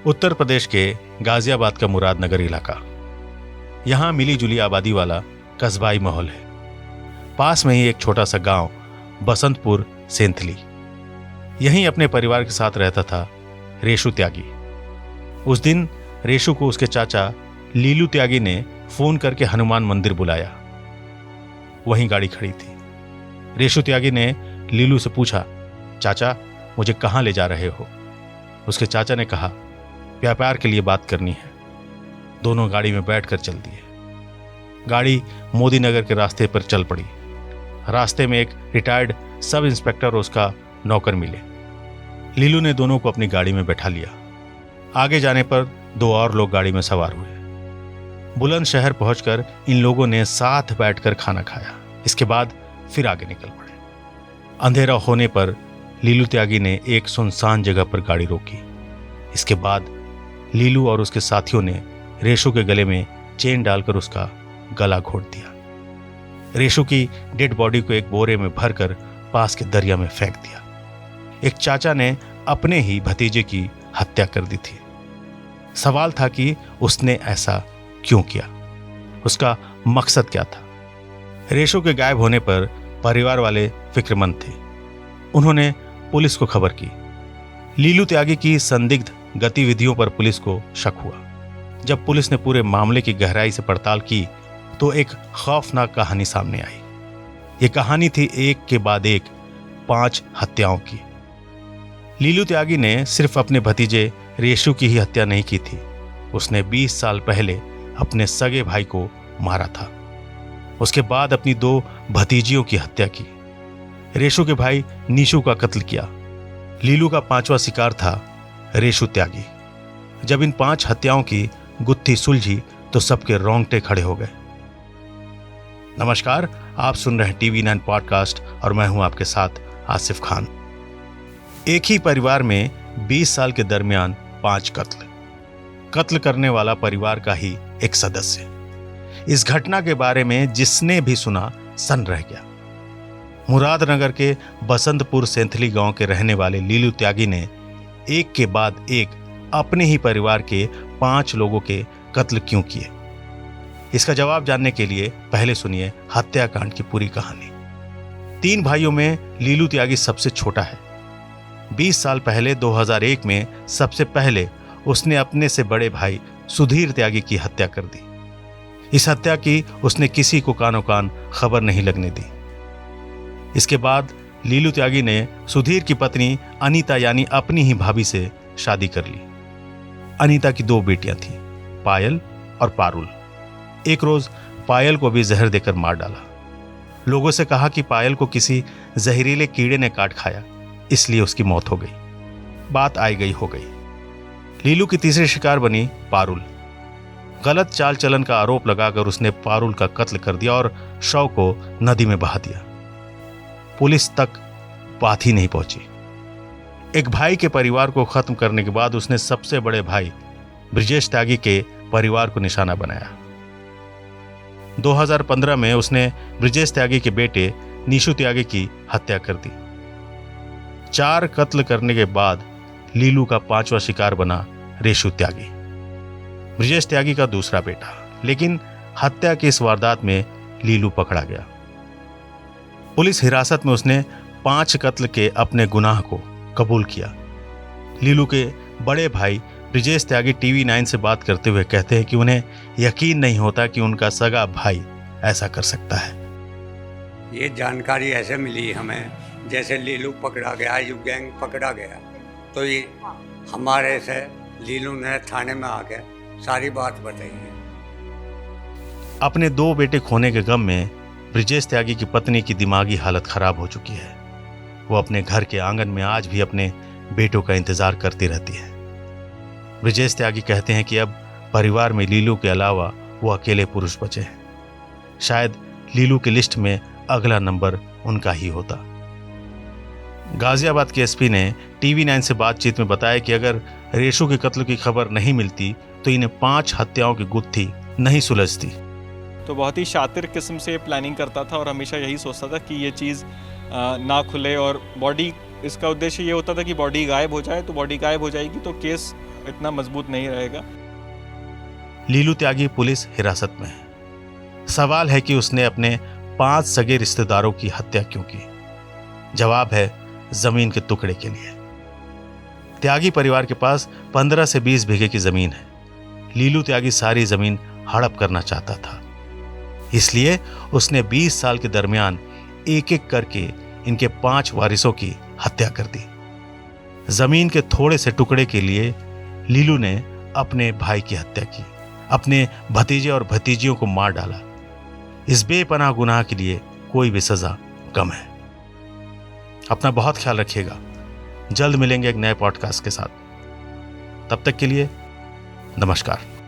उत्तर प्रदेश के गाजियाबाद का मुरादनगर इलाका। यहाँ मिली जुली आबादी वाला कस्बाई माहौल है। पास में ही एक छोटा सा गांव बसंतपुर सेंथली। यहीं अपने परिवार के साथ रहता था रेशु त्यागी। उस दिन रेशु को उसके चाचा लीलू त्यागी ने फोन करके हनुमान मंदिर बुलाया। वहीं गाड़ी खड़ी थी। रेशु त्यागी ने लीलू से पूछा, चाचा मुझे कहाँ ले जा रहे हो? उसके चाचा ने कहा, व्यापार के लिए बात करनी है। दोनों गाड़ी में बैठकर चल दिए। गाड़ी मोदी नगर के रास्ते पर चल पड़ी। रास्ते में एक रिटायर्ड सब इंस्पेक्टर और उसका नौकर मिले। लीलू ने दोनों को अपनी गाड़ी में बैठा लिया। आगे जाने पर दो और लोग गाड़ी में सवार हुए। बुलंदशहर पहुंचकर इन लोगों ने साथ बैठकर खाना खाया। इसके बाद फिर आगे निकल पड़े। अंधेरा होने पर लीलू त्यागी ने एक सुनसान जगह पर गाड़ी रोकी। इसके बाद लीलू और उसके साथियों ने रेशु के गले में चेन डालकर उसका गला घोट दिया। रेशु की डेड बॉडी को एक बोरे में भरकर पास के दरिया में फेंक दिया। एक चाचा ने अपने ही भतीजे की हत्या कर दी थी। सवाल था कि उसने ऐसा क्यों किया, उसका मकसद क्या था। रेशु के गायब होने पर परिवार वाले फिक्रमंद थे। उन्होंने पुलिस को खबर की। लीलू त्यागी की संदिग्ध गतिविधियों पर पुलिस को शक हुआ। जब पुलिस ने पूरे मामले की गहराई से पड़ताल की तो एक खौफनाक कहानी सामने आई। ये कहानी थी एक के बाद एक 5 हत्याओं की। लीलू त्यागी ने सिर्फ अपने भतीजे रेशु की ही हत्या नहीं की थी। उसने 20 साल पहले अपने सगे भाई को मारा था। उसके बाद अपनी 2 भतीजियों की हत्या की। रेशु के भाई नीशू का कत्ल किया। लीलू का 5वां शिकार था रेशु त्यागी। जब इन 5 हत्याओं की गुत्थी सुलझी तो सबके रोंगटे खड़े हो गए। नमस्कार, आप सुन रहे हैं TV9 पॉडकास्ट और मैं हूं आपके साथ आसिफ खान। एक ही परिवार में 20 साल के दरमियान 5 कत्ल करने वाला परिवार का ही एक सदस्य। इस घटना के बारे में जिसने भी सुना सन रह गया। मुरादनगर के बसंतपुर सेंथली गांव के रहने वाले लीलू त्यागी ने एक के बाद एक अपने ही परिवार के 5 लोगों के कत्ल क्यों किए? इसका जवाब जानने के लिए पहले सुनिए हत्याकांड की पूरी कहानी। 3 भाइयों में लीलू त्यागी सबसे छोटा है। 20 साल पहले 2001 में सबसे पहले उसने अपने से बड़े भाई सुधीर त्यागी की हत्या कर दी। इस हत्या की उसने किसी को कानो कान खबर नहीं लगने दी। इसके बाद लीलू त्यागी ने सुधीर की पत्नी अनीता यानी अपनी ही भाभी से शादी कर ली। अनीता की 2 बेटियां थीं, पायल और पारुल। एक रोज पायल को भी जहर देकर मार डाला। लोगों से कहा कि पायल को किसी जहरीले कीड़े ने काट खाया, इसलिए उसकी मौत हो गई। बात आई गई हो गई। लीलू की तीसरी शिकार बनी पारुल। गलत चाल चलन का आरोप लगाकर उसने पारुल का कत्ल कर दिया और शव को नदी में बहा दिया। पुलिस तक बात ही नहीं पहुंची। एक भाई के परिवार को खत्म करने के बाद उसने सबसे बड़े भाई ब्रिजेश त्यागी के परिवार को निशाना बनाया। 2015 में उसने ब्रिजेश त्यागी के बेटे नीशू त्यागी की हत्या कर दी। 4 कत्ल करने के बाद लीलू का 5वां शिकार बना रेशु त्यागी, ब्रिजेश त्यागी का दूसरा बेटा। लेकिन हत्या की इस वारदात में लीलू पकड़ा गया। पुलिस हिरासत में उसने 5 कत्ल के अपने गुनाह को कबूल किया। लीलू के बड़े भाई ब्रिजेश त्यागी TV9 से बात करते हुए कहते हैं कि उन्हें यकीन नहीं होता कि उनका सगा भाई ऐसा कर सकता है। ये जानकारी ऐसे मिली हमें जैसे लीलू पकड़ा गया, ये गैंग पकड़ा गया, तो ये हमारे से लीलू ने थाने में आके सारी बात बताई है। अपने 2 बेटे खोने के गम में ब्रिजेश त्यागी की पत्नी की दिमागी हालत खराब हो चुकी है। वो अपने घर के आंगन में आज भी अपने बेटों का इंतजार करती रहती है। ब्रिजेश त्यागी कहते हैं कि अब परिवार में लीलू के अलावा वो अकेले पुरुष बचे हैं। शायद लीलू की लिस्ट में अगला नंबर उनका ही होता। गाजियाबाद के एसपी ने TV9 से बातचीत में बताया कि अगर रेशु के कत्ल की खबर नहीं मिलती तो इन्हें 5 हत्याओं की गुत्थी नहीं सुलझती। तो बहुत ही शातिर किस्म से प्लानिंग करता था और हमेशा यही सोचता था कि ये चीज़ ना खुले और बॉडी इसका उद्देश्य ये होता था कि बॉडी गायब हो जाए, तो बॉडी गायब हो जाएगी तो केस इतना मजबूत नहीं रहेगा। लीलू त्यागी पुलिस हिरासत में है। सवाल है कि उसने अपने 5 सगे रिश्तेदारों की हत्या क्यों की? जवाब है जमीन के टुकड़े के लिए। त्यागी परिवार के पास 15 से 20 बीघे की जमीन है। लीलू त्यागी सारी जमीन हड़प करना चाहता था, इसलिए उसने 20 साल के दरमियान एक एक करके इनके 5 वारिसों की हत्या कर दी। जमीन के थोड़े से टुकड़े के लिए लीलू ने अपने भाई की हत्या की, अपने भतीजे और भतीजियों को मार डाला। इस बेपनाह गुनाह के लिए कोई भी सजा कम है। अपना बहुत ख्याल रखिएगा। जल्द मिलेंगे एक नए पॉडकास्ट के साथ। तब तक के लिए नमस्कार।